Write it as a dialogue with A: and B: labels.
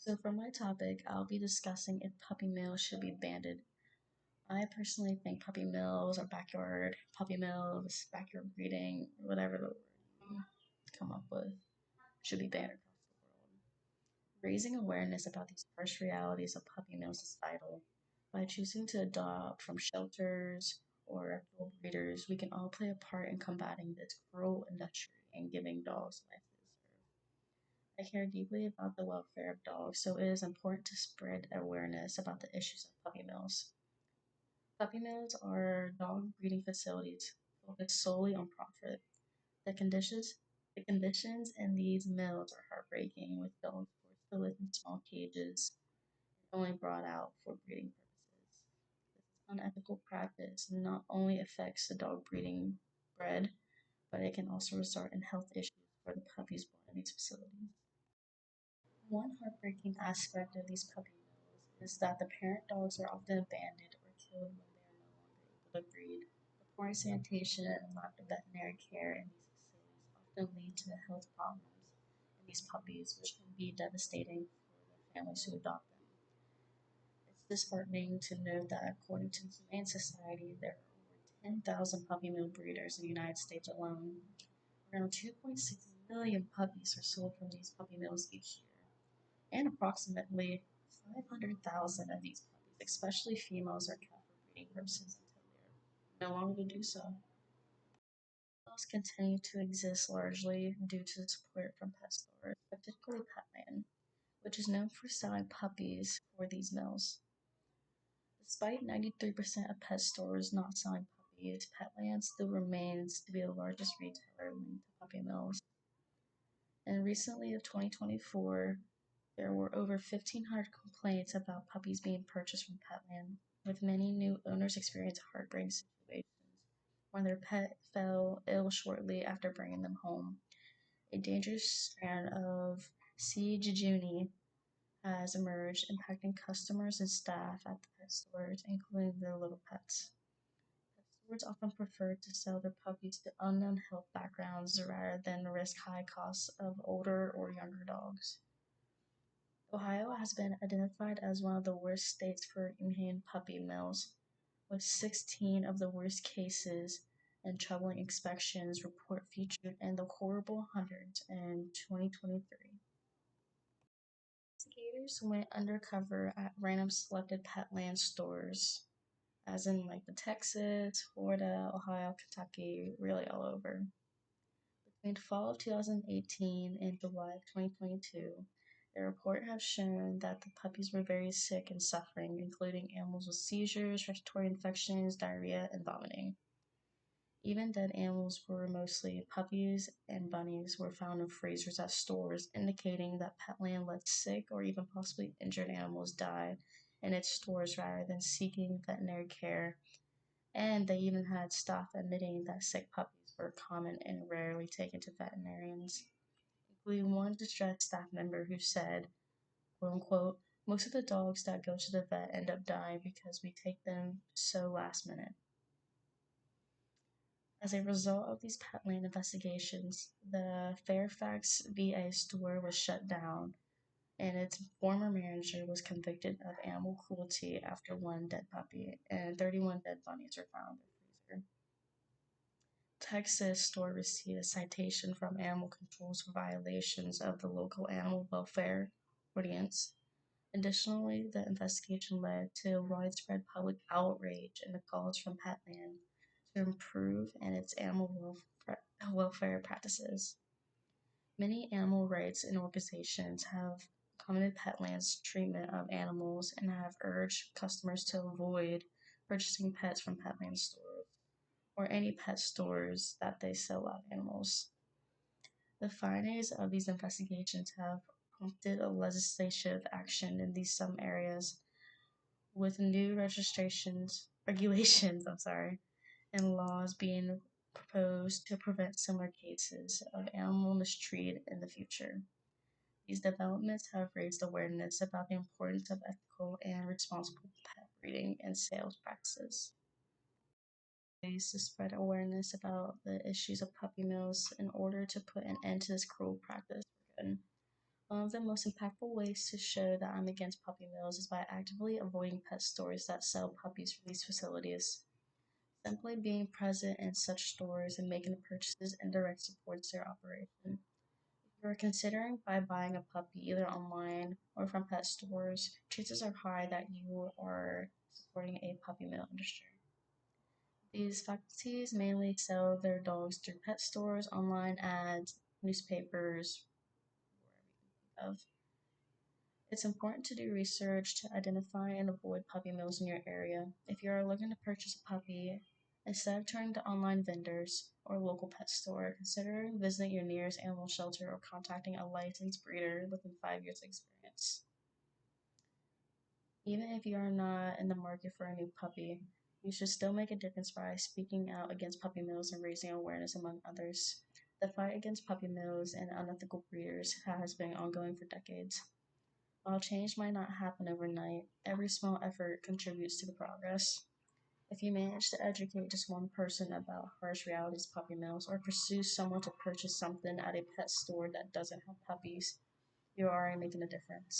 A: So for my topic, I'll be discussing if puppy mills should be banned. I personally think puppy mills or backyard puppy mills, backyard breeding, whatever the word you come up with, should be banned across the world. Raising awareness about these harsh realities of puppy mills is vital. By choosing to adopt from shelters or reputable breeders, we can all play a part in combating this cruel industry and giving dogs life they deserve. I care deeply about the welfare of dogs, so it is important to spread awareness about the issues of puppy mills. Puppy mills are dog breeding facilities focused solely on profit. The conditions the conditions in these mills are heartbreaking, with dogs forced to live in small cages and only brought out for breeding purposes. This unethical practice not only affects the dog breeding bred, but it can also result in health issues for the puppies born in these facilities. One heartbreaking aspect of these puppy mills is that the parent dogs are often abandoned or killed when they are no longer able to breed. The poor sanitation and lack of veterinary care in these facilities often lead to health problems in these puppies, which can be devastating for the families who adopt them. It's disheartening to note that according to the Humane Society, there are over 10,000 puppy mill breeders in the United States alone. Around 2.6 million puppies are sold from these puppy mills each year, and approximately 500,000 of these puppies, especially females, are kept for breeding purposes until they are no longer to do so. Mills continue to exist largely due to support from pet stores, particularly Petland, which is known for selling puppies for these mills. Despite 93% of pet stores not selling puppies, Petland still remains to be the largest retailer linked to puppy mills. And recently of 2024, there were over 1,500 complaints about puppies being purchased from Petland, with many new owners experiencing heartbreaking situations when their pet fell ill shortly after bringing them home. A dangerous strand of C. jejuni has emerged, impacting customers and staff at the pet stores, including their little pets. Pet stores often prefer to sell their puppies to unknown health backgrounds rather than risk high costs of older or younger dogs. Ohio has been identified as one of the worst states for inhumane puppy mills, with 16 of the worst cases and troubling inspections report featured in the Horrible Hundreds in 2023. Investigators went undercover at random selected Petland stores, as in like the Texas, Florida, Ohio, Kentucky, really all over. Between fall of 2018 and July of 2022, a report has shown that the puppies were very sick and suffering, including animals with seizures, respiratory infections, diarrhea, and vomiting. Even dead animals were mostly puppies and bunnies were found in freezers at stores, indicating that Petland let sick or even possibly injured animals die in its stores rather than seeking veterinary care, and they even had staff admitting that sick puppies were common and rarely taken to veterinarians, including one distressed staff member who said, quote unquote, most of the dogs that go to the vet end up dying because we take them so last minute. As a result of these Petland investigations, the Fairfax VA store was shut down, and its former manager was convicted of animal cruelty after one dead puppy, and 31 dead bunnies were found in the freezer. Texas store received a citation from animal controls for violations of the local animal welfare ordinance. Additionally, the investigation led to widespread public outrage and calls from Petland to improve in its animal welfare practices. Many animal rights and organizations have commended Petland's treatment of animals and have urged customers to avoid purchasing pets from Petland stores or any pet stores that they sell live animals. The findings of these investigations have prompted a legislative action in these some areas, with new regulations, and laws being proposed to prevent similar cases of animal mistreatment in the future. These developments have raised awareness about the importance of ethical and responsible pet breeding and sales practices. Ways to spread awareness about the issues of puppy mills in order to put an end to this cruel practice for good. One of the most impactful ways to show that I'm against puppy mills is by actively avoiding pet stores that sell puppies for these facilities. Simply being present in such stores and making the purchases indirect supports their operation. If you are considering by buying a puppy either online or from pet stores, chances are high that you are supporting a puppy mill industry. These faculties mainly sell their dogs through pet stores, online ads, newspapers, wherever you can think of. It's important to do research to identify and avoid puppy mills in your area. If you are looking to purchase a puppy, instead of turning to online vendors or local pet store, consider visiting your nearest animal shelter or contacting a licensed breeder within 5 years of experience. Even if you are not in the market for a new puppy, you should still make a difference by speaking out against puppy mills and raising awareness among others. The fight against puppy mills and unethical breeders has been ongoing for decades. While change might not happen overnight, every small effort contributes to the progress. If you manage to educate just one person about harsh realities of puppy mills or pursue someone to purchase something at a pet store that doesn't have puppies, you're already making a difference.